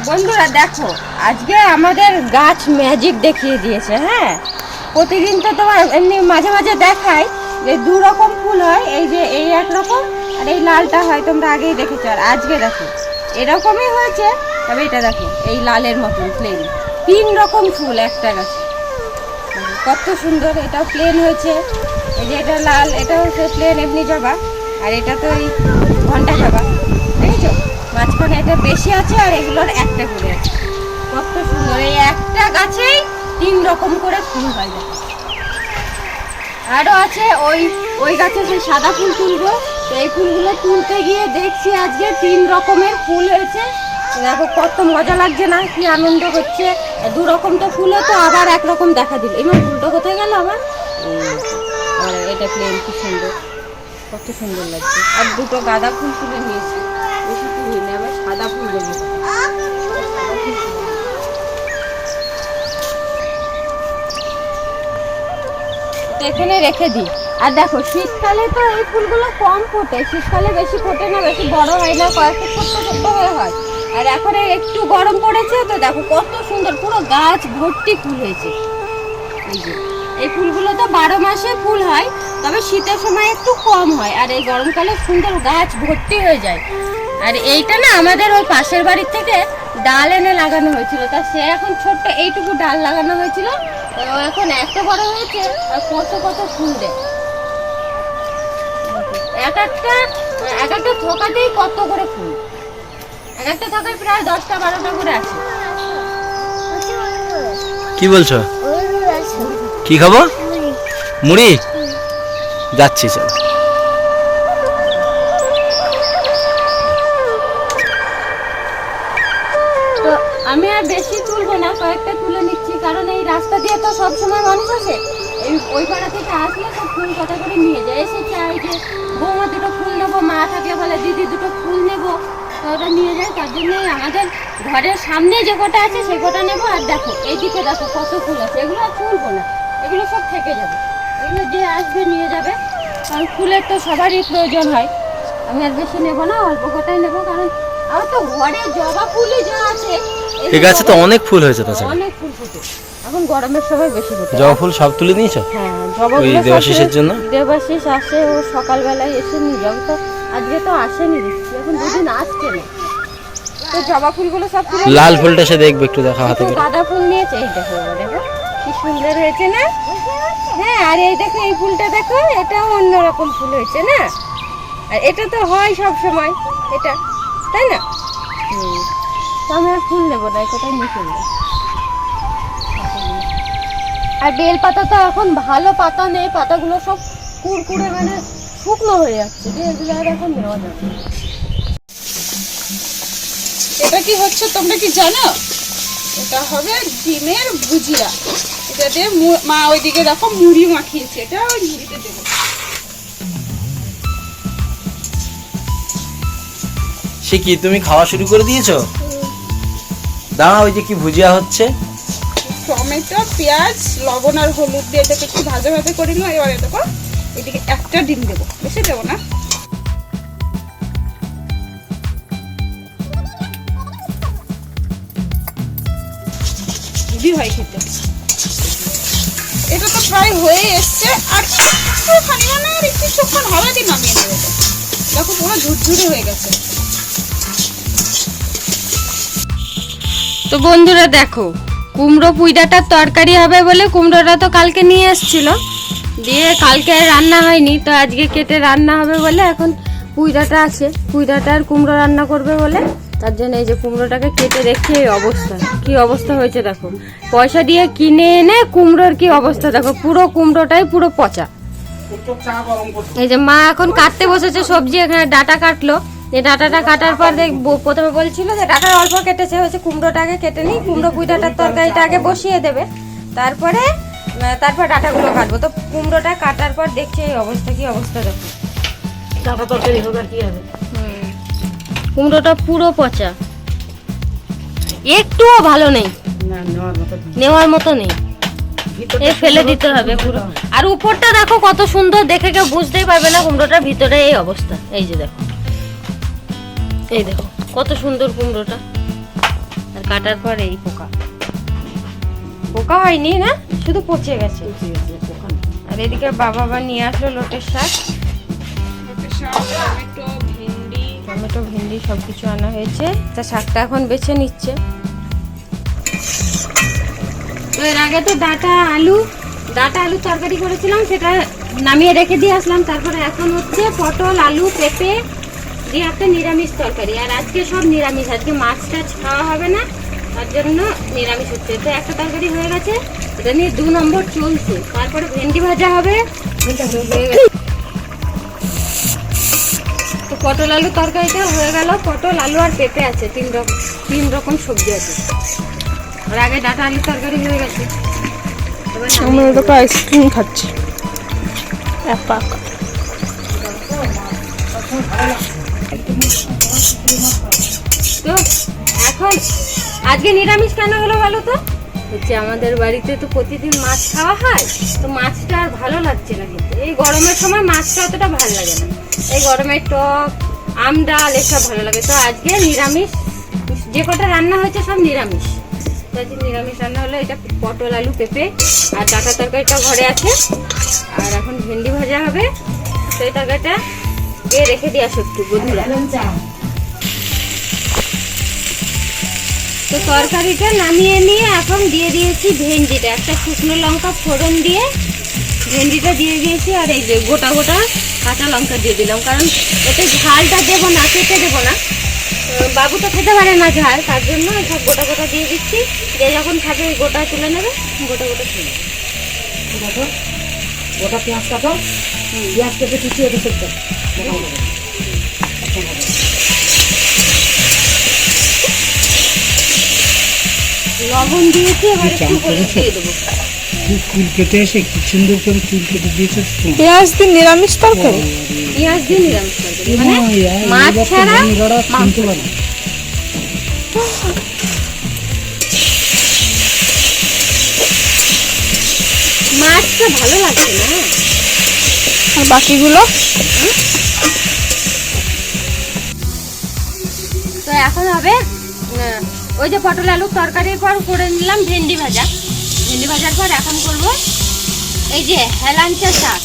বন্ধুরা দেখো, আজকে আমাদের গাছ ম্যাজিক দেখিয়ে দিয়েছে। হ্যাঁ, প্রতিদিন তো তোমার এমনি মাঝে মাঝে দেখায় যে দু রকম ফুল হয়, এই যে এই একরকম আর এই লালটা হয়, তোমরা আগেই দেখেছো। আর আজকে দেখো এরকমই হয়েছে, তবে এটা দেখো এই লালের মতন প্লেন, 3 রকম ফুল একটা গাছে। কত সুন্দর, এটাও প্লেন হয়েছে, এই যে এটা লাল, এটা হচ্ছে প্লেন এমনি জবা, আর এটা তো এই ঘন্টা জবা, দেখেছো? মাঝখানে এটা বেশি আছে আর এগুলোর একটা করে আছে। কত সুন্দর, এই একটা গাছেই 3 রকম করে ফুল হয়। আরও আছে ওই গাছে সেই সাদা ফুল তুলবো, তো এই ফুলগুলো তুলতে গিয়ে দেখছি আজকে 3 রকমের ফুল হয়েছে। দেখো কত মজা লাগছে না, কি আনন্দ হচ্ছে। 2 রকম তো ফুল হতো, আবার একরকম দেখা দিল। এবার ফুলটা কোথায় গেল আমার? এটা প্লেন, কি সুন্দর, কত সুন্দর লাগছে। আর 2টো গাঁদা ফুল তুলে নিয়েছি, বেশি তুলে নিয়ে আবার সাদা ফুল দেবো। এখানে রেখে দিই। আর দেখো শীতকালে তো এই ফুলগুলো কম ফোটে, শীতকালে বেশি ফোটে না, বেশি বড় হয় না, কয়েকটা ছোট্ট ছোট্ট হয়ে হয়। আর এখন একটু গরম পড়েছে তো দেখো কত সুন্দর, পুরো গাছ ভর্তি ফুল হয়েছে। এই যে এই ফুলগুলো তো 12 মাসে ফুল হয়, তবে শীতের সময় একটু কম হয়, আর এই গরমকালে সুন্দর গাছ ভর্তি হয়ে যায়। আর এইটা না আমাদের ওই পাশের বাড়ির থেকে ডাল এনে লাগানো হয়েছিল, তা সে এখন ছোট্ট এইটুকু ডাল লাগানো হয়েছিল, এখন এত বড় হয়েছে আর কত ফুল দেয়। এক একটা থোকাতেই কত করে ফুল, এক একটা থোকায় প্রায় 10টা 12টা করে আছে। কি বলছো? কি খাবো? মুড়ি? যাচ্ছি চল। তো আমি আর বেশি তুলবো না, কয়েকটা তুলে নিচ্ছি, কারণ এই রাস্তা দিয়ে তো সব সময় মানুষ আসে, এই ওই পাড়া থেকে আসলে সব ফুল কথা করে নিয়ে যায়। এসে চাই যে বৌমা 2টো ফুল নেবো, মা থাকলে বলে দিদি 2টো ফুল নেবো, তো ওটা নিয়ে যায়। তার জন্যই আমাদের ঘরের সামনে যে কটা আছে সে কটা নেবো। আর দেখো এইদিকে দেখো কত ফুল আছে, এগুলো আর তুলবো না, এগুলো সব থেকে যাবে, এগুলো যে আসবে নিয়ে যাবে, কারণ ফুলের তো সবারই প্রয়োজন হয়। আমি আর বেশি নেবো না, অল্প কটাই নেবো, কারণ আমার তো ঘরে জবা ফুলই যা আছে। এই গাছে তো অনেক ফুল হয়েছে, তাছাড়া অনেক ফুল ফোটে, এখন গরমের সময় বেশি ফোটে। জবা ফুল সব তুলে নিয়েছো? হ্যাঁ, জবা ওই ফুল দেবাশিসের জন্য। দেবাশিস আসে, ও সকালবেলায় এসে নিয়ে যাবে, তো আজকে তো আসেনি, এখন 2 দিন আসছে না, তো জবা ফুলগুলো সব তুলে লাল ফুলটা সে দেখবে, একটু দেখা হাতে করে। গাঁদা ফুল নিয়েছে, এই দেখো, দেখো কি সুন্দর হয়েছে না? হ্যাঁ, আর এই দেখো এই ফুলটা দেখো, এটাও অন্যরকম ফুল হয়েছে না? আর এটা তো হয় সব সময় এটা, তাই না? তো আমি আর ফুল নেবো না, কোথায় নিয়ে ফেলবো। আর বেল পাতা তো এখন ভালো পাতা নেই, পাতাগুলো সব কুড়কুড়ে মানে শুকনো হয়ে যাচ্ছে, যে এগুলো আর এখন নেওয়া যাবে। এটা কি হচ্ছে তোমরা কি জানো? এটা হবে ডিমের ভুজিয়া। এটাতে মা ওইদিকে দেখো মুড়ি মাখিয়েছে, এটা ওই মুড়িতে দেবো। সে কি, তুমি খাওয়া শুরু করে দিয়েছো? দাঁড়া, ওই যে কি ভুজিয়া হচ্ছে। টমেটো, পেঁয়াজ, লবণ আর হলুদ দিয়ে এটাকে একটু ভাজা ভাজা করে নিও। এবারে দেখো এদিকে একটা ডিম দেবো, বেশি দেবো না। হেভি হয় খেতে। এটা তো প্রায় হয়ে এসছে, আর একটুখানি মানে আর কিছুক্ষণ হবে দিয়ে নামিয়ে নেবে। দেখো পুরো ঝুরঝুরে হয়ে গেছে। তো বন্ধুরা দেখো, কুমড়ো পুঁইডাটার তরকারি হবে বলে কুমড়োটা তো কালকে নিয়ে এসেছিল, দিয়ে কালকে রান্না হয়নি, তো আজকে কেটে রান্না হবে বলে এখন পুঁইডাটা আছে, পুঁইডাটা আর কুমড়ো রান্না করবে বলে, তার জন্য এই যে কুমড়োটাকে কেটে রেখে এই অবস্থা, কি অবস্থা হয়েছে দেখো। পয়সা দিয়ে কিনে এনে কুমড়োর কি অবস্থা দেখো, পুরো কুমড়োটাই পুরো পচা। এই যে মা এখন কাটতে বসেছে সবজি, এখানে ডাটা কাটলো, এই ডাটাটা কাটার পর প্রথমে বলছিল যে ডাটা অল্প কেটেছে, হচ্ছে কুমড়োটা আগে কেটে নিই, কুমড়ো পুঁই ডাটার তরকারিটা আগে বসিয়ে দেবে, তারপর ডাটাগুলো কাটবো। তো কুমড়োটা কাটার পর দেখছি এই অবস্থা, কি অবস্থা দেখো, ডাটা তরকারি হোক আর কি হবে। কুমড়োটা পুরো পচা, একটুও ভালো নেই, নেওয়ার মতো নেই, এই ফেলে দিতে হবে পুরো। আর উপরটা দেখো কত সুন্দর, দেখে কেউ বুঝতেই পারবে না কুমড়োটার ভিতরে এই অবস্থা। এই যে দেখো, এই দেখো কত সুন্দর কুমড়োটা, কাটার পরে এই পোকা পোকা হয়নি না, শুধু পচে গেছে। আর এদিকে বাবা আবার নিয়ে আসলো লোটের শাক, টমেটো ভেন্ডি সবকিছু আনা হয়েছে। তা শাকটা এখন বেছে নিচ্ছে। তো এর আগে তো ডাঁটা আলু তরকারি করেছিলাম, সেটা নামিয়ে রেখে দিয়ে আসলাম। তারপরে এখন হচ্ছে পটল আলু পেঁপে দিয়ে একটা নিরামিষ তরকারি। আর আজকে সব নিরামিষ, আজকে মাছ টাছ খাওয়া হবে না, তার জন্য নিরামিষ হচ্ছে। তো একটা তরকারি হয়ে গেছে, এটা নিয়ে 2 নম্বর চলছে। তারপরে ভেন্ডি ভাজা হবে, হয়ে গেছে। তো পটল আলু তরকারিটা হয়ে গেল। পটল আলু আর পেঁপে আছে, 3 রকম সবজি আছে। আর আগে ডাঁটা আলু তরকারি হয়ে গেছে। আমরা তো আইসক্রিম খাচ্ছি। তো এখন আজকে নিরামিষ কেন হলো বলো তো? হচ্ছে আমাদের বাড়িতে তো প্রতিদিন মাছ খাওয়া হয়, তো মাছটা আর ভালো লাগছে না খেতে। এই গরমের সময় মাছটা অতটা ভালো লাগে না, এই গরমের টক আম ডাল এসব ভালো লাগে। তো আজকে নিরামিষ, যে কটা রান্না হয়েছে সব নিরামিষ। তো আজকে নিরামিষ রান্না হলো, এটা পটল আলু পেঁপে আর ডাঁটা তরকারিটা ঘরে আছে। আর এখন ভেন্ডি ভাজা হবে। তো এই তরকারিটা রেখে দিয়ে আসো একটু বন্ধুরা। তো তরকারিটা নামিয়ে নিয়ে এখন দিয়ে দিয়েছি ভেন্ডিটা, একটা শুকনো লঙ্কা ফোড়ন দিয়ে ভেন্ডিটা দিয়ে দিয়েছি। আর এই যে গোটা গোটা কাঁচা লঙ্কা দিয়ে দিলাম, কারণ এতে ঝালটা দেবো না, কেটে দেবো না। বাবু তো খেতে পারে না ঝাল, তার জন্য সব গোটা গোটা দিয়ে দিচ্ছি। যে যখন খাবে ওই গোটা তুলে নেবে, গোটা গোটা তুলে নেবে। গোটা পেঁয়াজ কাটো, পেঁয়াজ কেটে কুচিয়ে এটা সেদ্ধ। লবণ দিয়েছি, এবার একটু হলুদ দিয়ে দেবো। চুল কেটে এসে কি সুন্দর করে চুল কেটে দিয়েছে। পেঁয়াজ দিয়ে নিরামিষ তরকারি? পেঁয়াজ দিয়ে নিরামিষ তরকারি, মানে মাছ ছাড়া চিনতে পারে। মাছটা ভালো লাগছে না। আর বাকিগুলো? তো এখন হবে ওই যে পটল আলু তরকারির পর করে নিলাম ভেন্ডি ভাজা। ভেন্ডি ভাজার পর এখন করব এই যে হেলাঞ্চা শাক।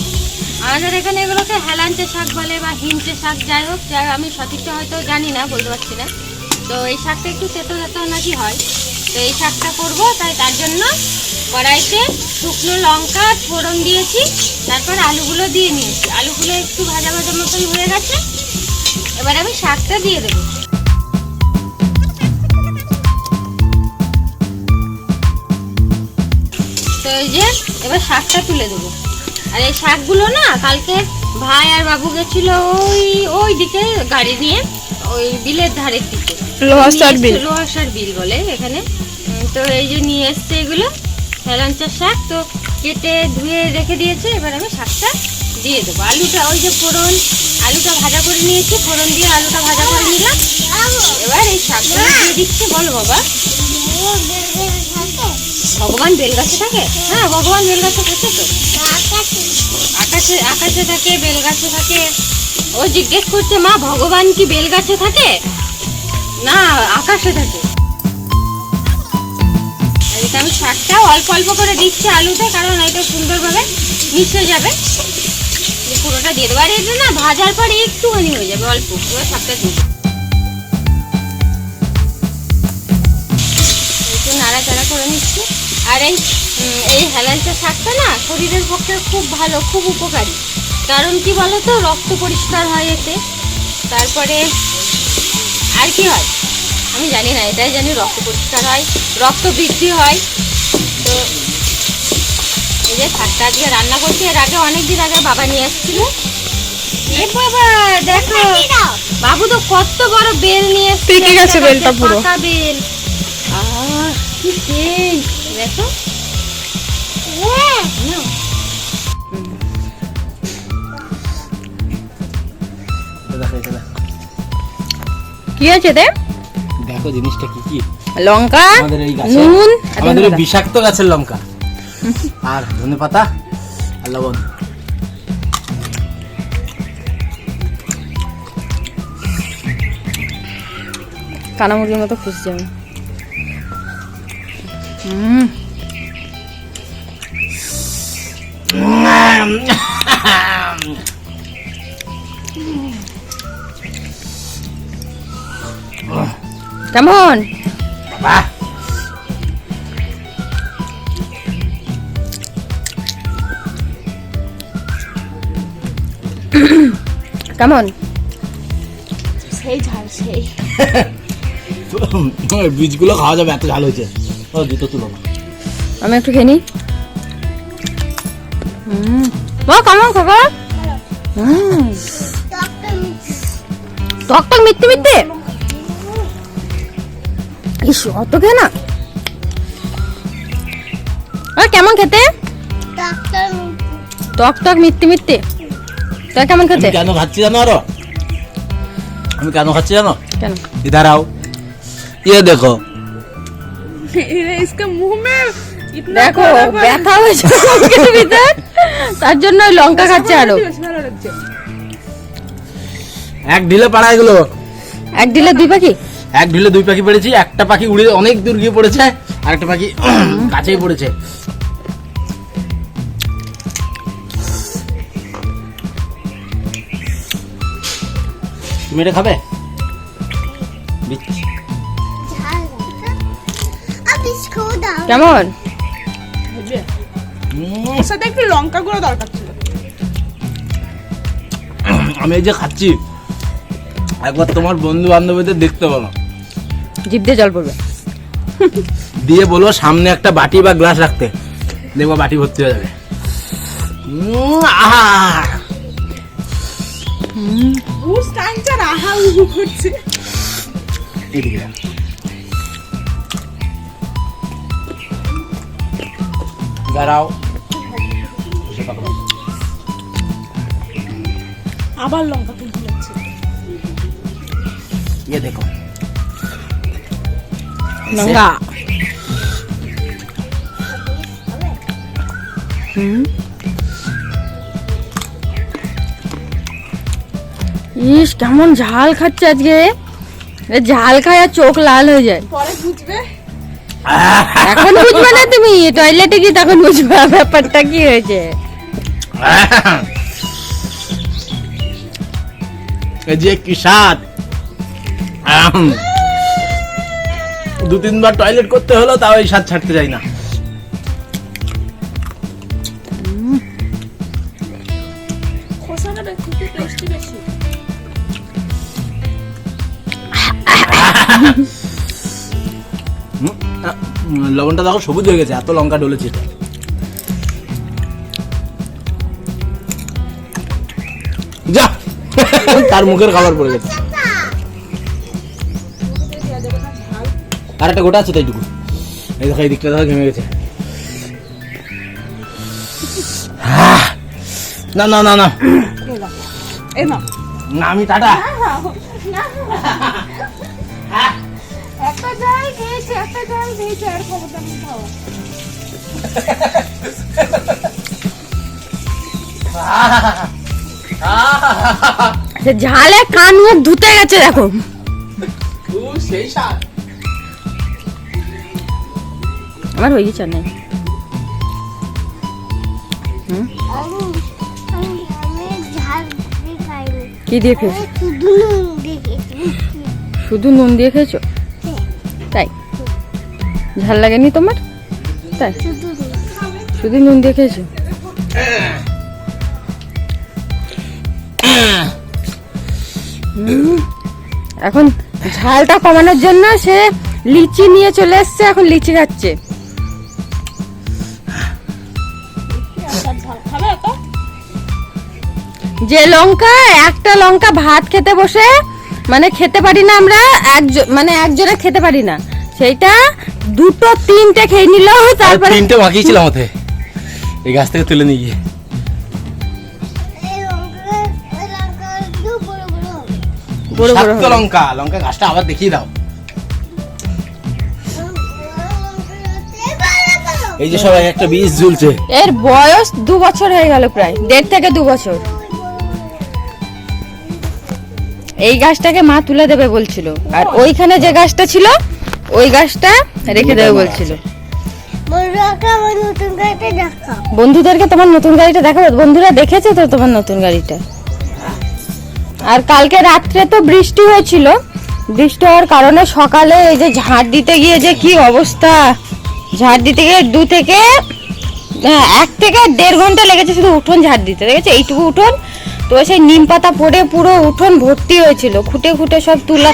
আমাদের এখানে এগুলোকে হেলাঞ্চা শাক বলে বা হিঞ্চে শাক, যাই হোক, আমি সঠিকটা হয়তো জানি না, বলতে পারছি না। তো এই শাকটা একটু তেতো তেতো নাকি হয়, তো এই শাকটা করব। তাই তার জন্য কড়াইতে শুকনো লঙ্কা ফোড়ন দিয়েছি, তারপর আলুগুলো দিয়ে নিয়েছি। আলুগুলো একটু ভাজা ভাজা মতন হয়ে গেছে, এবার আমি শাকটা দিয়ে দেবো। তো এই যে এবার শাকটা তুলে দেবো। আর এই শাকগুলো না কালকে ভাই আর বাবু গেছিল ওই দিকে গাড়ি নিয়ে, ওই বিলের ধারের দিকে, লোহাসার বিল বলে এখানে। তো এই যে নিয়ে এসছে এগুলো হেলাঞ্চার শাক। তো কেটে ধুয়ে রেখে দিয়েছে, এবার আমি শাকটা দিয়ে দেবো। আলুটা ওই যে ফোড়ন, আলুটা ভাজা করে নিয়েছি, ফোড়ন দিয়ে আলুটা ভাজা করে নিলাম। এবার এই শাকটা দিয়ে দিচ্ছে। বলো বাবা, ভগবান বেলগাছে থাকে? হ্যাঁ, ভগবান বেলগাছে থাকে। তো আকাশে থাকে, বেলগাছে থাকে। ও জিজ্ঞেস করছে, মা ভগবান কি বেলগাছে থাকে না আকাশে থাকে? এটা আমি শাকটা অল্প অল্প করে দিচ্ছি আলুতে, কারণ এটা সুন্দরভাবে মিশে যাবে। পুরোটা দিয়ে দেবো। আর এটা না ভাজার পরে একটুখানি হয়ে যাবে, অল্প। এবার শাকটা দিয়ে একটু নাড়াচাড়া করে নিচ্ছি। আর এই হেলাঞ্চা শাকটা না শরীরের পক্ষে খুব ভালো, খুব উপকারী। কারণ কি বলতো, রক্ত পরিষ্কার হয় এতে। তারপরে আর কি হয় আমি জানি না, এটাই জানি রক্ত পরিষ্কার হয়, রক্ত বৃদ্ধি হয়। তো এই যে শাকটা আজকে রান্না করছি। এর আগে অনেকদিন আগে বাবা নিয়ে এসেছিল। এ বাবা দেখো, বাবু তো কত বড় বেল নিয়ে এসেছে। পেকে গেছে বেলটা পুরো। পাকা বেল, কি সেই দেখো। কি আছে দে? দেখো জিনিসটা কি কি। লঙ্কা, আমাদের এই গাছে, নুন, আমাদের এই বিষাক্ত গাছের লঙ্কা, আর ধনেপাতা আর লবণ। কানামুড়ির মতো খুঁজছি আমি। হুম, কেমন? বাহ, কেমন? সেই ঝাল সেই। বীজগুলো খাওয়া যাবে, এত ঝাল হয়েছে। ও দুটো তুলো না। আমি একটু খেয়ে নিই। মা কেমন খবর? টক টক মিথ্যে মিথ্যে। ইস অত খেয়ে না। কেমন খেতে? টক টক মিথ্যে মিথ্যে। তোর কেমন খেতে? আমি কেন খাচ্ছি জানো? আরো আমি কেন খাচ্ছি জানো? কেন? इधर आओ, ये देखो। इसके मुंह में इतना দেখো ব্যথা হয়েছে মুখের ভিতর, তার জন্য ওই লঙ্কা খাচ্ছে আরো। ভালো লাগছে। এক ঢিলে পাড়া এগুলো, এক দিলে দুই পাখি। এক ঢিলে দুই পাখি পড়েছি। একটা পাখি উড়ে অনেক দূর গিয়ে পড়েছে, আর একটা পাখি কাছেই পড়েছে। তুমি এটা খাবে? দিচ্ছি। কেমন? এর সাথে একটু লঙ্কা গুঁড়ো দরকার ছিল। আমি এই যে খাচ্ছি, একবার তোমার বন্ধু বান্ধবীদের দেখতে বলো, জিভ দিয়ে জল পড়বে। দিয়ে বলবো সামনে একটা বাটি বা গ্লাস রাখতে, দেখবো বাটি ভর্তি হয়ে যাবে। আহা! উস টাইমটা রাহা করছে। এদিকে দেখ। দাঁড়াও, আবার লঙ্কা তুলতে যাচ্ছে। ये देखो লঙ্কা। ইস কেমন ঝাল খাচ্ছে আজকে। এ ঝাল খায় আর চোখ লাল হয়ে যায়। পরে বুঝবে। এখন বুঝবে না তুমি, টয়লেটে গিয়ে তখন বুঝবে ব্যাপারটা কি হয়েছে। এই যে কি স্বাদ। দু তিনবার টয়লেট করতে হলো, তাও এই স্বাদ ছাড়তে যাই না। খোসাটা একটু টেস্টি বেশি। লবণটা দেখো সবুজ হয়ে গেছে, এত লঙ্কা ডলেছি। যা, তার মুখের খাবার পড়ে গেছে। আর একটা গোটা আছে তাইটুকু। এই দেখো এই দিকটা দেখো ঘেমে গেছে। না না না না এই না না, আমি টাটা। একটা জাল খেয়েছে, একটা জাল খেয়েছে, আর খবরটা নেই খাওয়া। ঝালে কান মুখ ধুতে গেছে দেখো। সেই স্বাদ। আমার হয়ে গেছে নাই। কি দিয়ে খেয়েছো? শুধু নুন দিয়ে খেয়েছো? তাই ঝাল লাগেনি তোমার? তাই শুধু নুন দিয়ে খেয়েছো? এখন ঝালটা কমানোর জন্য সে লিচি নিয়ে চলে এসছে, এখন লিচি খাচ্ছে। খাবে এত? যে লঙ্কা, একটা লঙ্কা ভাত খেতে বসে মানে খেতে পারি না আমরা, মানে একজনে খেতে পারি না, সেইটা দুটো তিনটে খেয়ে নিল। তারপরে তিনটে মাখিয়েছিলাম ওতে, এই গাছ থেকে তুলে নিয়ে গিয়ে। বড় বড় সাত হবে। লঙ্কা, লঙ্কা গাছটা আবার দেখিয়ে দাও। এই যে সবাই একটা বীজ ঝুলছে। এর বয়স 2 বছর হয়ে গেল, প্রায় 1.5 থেকে 2 বছর। এই গাছটাকে মা তুলে দেবে বলছিল, আর ওইখানে যে গাছটা ছিল ওই গাছটা রেখে দেবে বলছিল। বন্ধুদেরকে তোমার নতুন গাড়িটা দেখাবো? বন্ধুরা দেখেছে তো তোমার নতুন গাড়িটা। আর কালকে রাত্রে তো বৃষ্টি হয়েছিল, বৃষ্টি হওয়ার কারণে সকালে এই যে ঝাড় দিতে গিয়ে যে কি অবস্থা, ঝাড় দিতে গিয়ে 1 থেকে 1.5 ঘন্টা লেগেছে শুধু উঠোন ঝাড় দিতে, দেখেছো এইটুকু উঠোন। তো সেই নিম পাতা পড়ে পুরো উঠোন ভর্তি হয়েছিল, খুঁটে খুঁটে সব তোলা,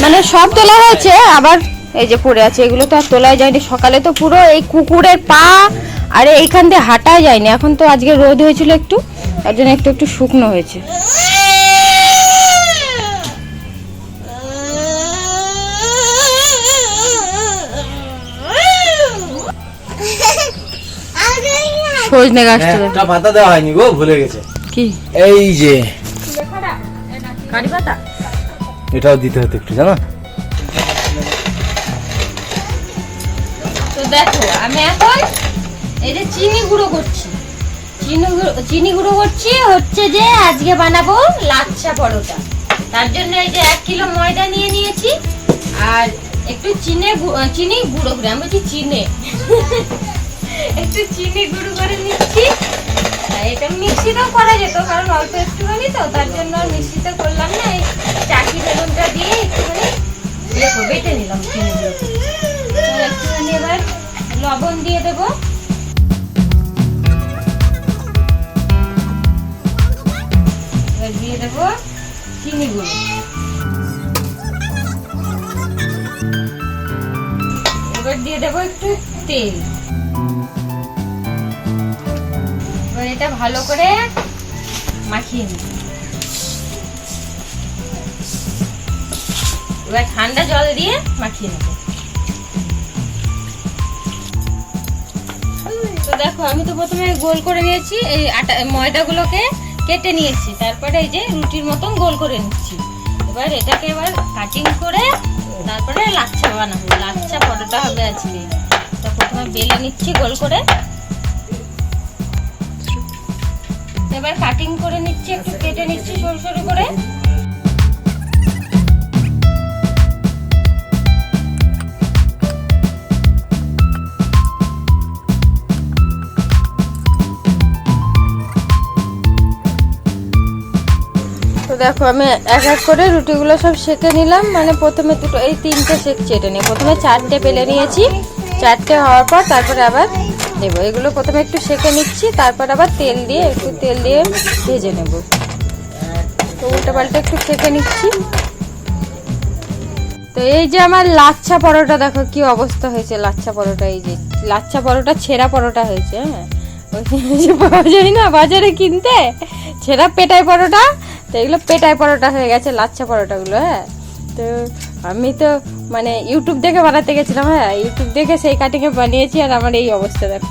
মানে সব তোলা হয়েছে, আবার এই যে পড়ে আছে, এগুলো তো আর তোলা যায়নি। সকালে তো পুরো এই কুকুরের পা আর এইখান দিয়ে হাঁটা যায়নি। এখন তো আজকে রোদ হয়েছিল একটু, তার জন্য একটু একটু শুকনো হয়েছে। সজনে গাছটা একটা পাতা দেওয়া হয়নি গো, ভুলে গেছে। কি? এই যে কারি পাতা, এটাও দিতে হতো একটু, জানো। তো দেখো আমি এখন এই যে চিনি গুঁড়ো করছি, চিনি গুঁড়ো করছি হচ্ছে যে আজকে বানাবো লাচ্ছা পরোটা। তার জন্য এই যে 1 কিলো ময়দা নিয়ে নিয়েছি আর একটু চিনি গুঁড়ো করে, আমি বলছি চিনে একটু চিনি গুঁড়ো করে নিচ্ছি। এটা মিক্সিতেও করা যেত, কারণ অল্প একটুখানি তো, তার জন্য আর মিক্সিতে করলাম না, এই চাকি বেলুনটা দিয়ে একটুখানি বেটে নিলাম চিনিগুলো। একটুখানি এবার লবণ দিয়ে দেবো, এবার দিয়ে দেবো চিনি গুঁড়ো, এবার দিয়ে দেবো একটু তেল। এবার এটা ভালো করে মাখিয়ে নিই। এবার ঠান্ডা জল দিয়ে মাখিয়ে নেব। তো দেখো আমি তো প্রথমে গোল করে নিয়েছি, এই ময়দাগুলোকে কেটে নিয়েছি, তারপরে এই যে রুটির মতন গোল করে নিচ্ছি। এবার এটাকে এবার কাটিং করে তারপরে লাচ্ছা বানাবো, লাচ্ছা পরোটা হবে আজকে। তো প্রথমে বেলে নিচ্ছি গোল করে, এবার কাটিং করে নিচ্ছি, একটু কেটে নিচ্ছি সরু সরু করে। তো দেখো আমি এক এক করে রুটিগুলো সব সেঁকে নিলাম, মানে প্রথমে দুটো, এই 3টে সেঁকছি, এটা নিয়ে প্রথমে 4টে বেলে নিয়েছি। 4টে হওয়ার পর তারপরে আবার দেবো, এগুলো প্রথমে একটু সেঁকে নিচ্ছি, তারপর আবার একটু তেল দিয়ে ভেজে নেব। তো উল্টো পাল্টা একটু সেঁকে নিচ্ছি। তো এই যে আমার লাচ্ছা পরোটা, দেখো কি অবস্থা হয়েছে লাচ্ছা পরোটা। এই যে লাচ্ছা পরোটা ছেঁড়া পরোটা হয়েছে, হ্যাঁ পাওয়া যায় না বাজারে কিনতে, ছেঁড়া পেটাই পরোটা। তো এগুলো পেটাই পরোটা হয়ে গেছে লাচ্ছা পরোটাগুলো। হ্যাঁ, তো আমি তো মানে ইউটিউব দেখে বানাতে গেছিলাম, হ্যাঁ ইউটিউব দেখে সেই কাটিংয়ে বানিয়েছি, আর আমার এই অবস্থা দেখো।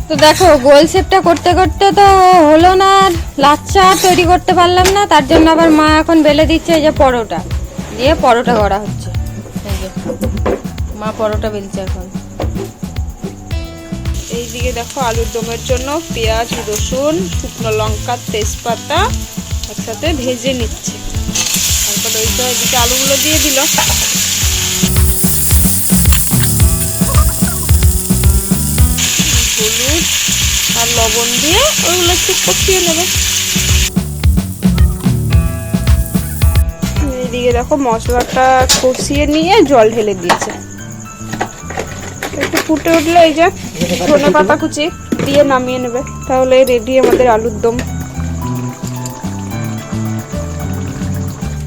তো দেখো গোল শেপটা করতে করতে তো হলো না, আর লাচ্ছা তৈরি করতে পারলাম না, তার জন্য আবার মা এখন বেলে দিচ্ছে এই যে পরোটা দিয়ে পরোটা করা হচ্ছে। এই যে মা পরোটা বেলছে এখন। এইদিকে দেখো আলুর দমের জন্য পেঁয়াজ, রসুন, শুকনো লঙ্কা, তেজপাতা একসাথে ভেজে নিচ্ছে। তারপর ওইদিকে আলুগুলো দিয়ে দিল। হলুদ আর লবণ দিয়ে ওইগুলো একটু কষিয়ে নেবে। এইদিকে দেখো মশলাটা কষিয়ে নিয়ে জল ঢেলে দিয়েছে। একটু ফুটে উঠলে এই যে ধনে পাতা কুচি দিয়ে নামিয়ে নেবে, তাহলে রেডি আমাদের আলুর দম।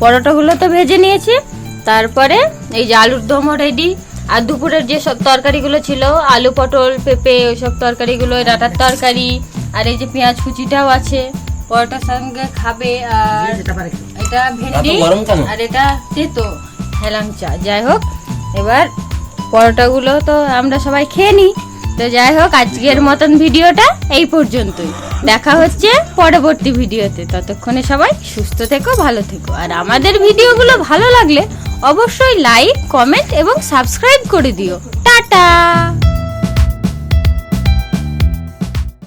পরোটাগুলো তো ভেজে নিয়েছি, তারপরে এই যে আলুর দমও রেডি। আর দুপুরের যে সব তরকারিগুলো ছিল, আলু পটল পেঁপে ওই সব তরকারিগুলো, ডাঁটার তরকারি, আর এই যে পেঁয়াজ কুচিটাও আছে, পরোটার সঙ্গে খাবে। আর এটা ভেন্ডি, আর এটা তেতো হেলাংচা। যাই হোক, এবার পরোটাগুলো তো আমরা সবাই খেয়ে নিই। তো যাই হোক, আজকের মতন ভিডিওটা এই পর্যন্তই। দেখা হচ্ছে পরবর্তী ভিডিওতে। ততক্ষণে সবাই সুস্থ থেকো, ভালো থেকো। আর আমাদের ভিডিওগুলো ভালো লাগলে অবশ্যই লাইক, কমেন্ট এবং সাবস্ক্রাইব করে দিও। টাটা।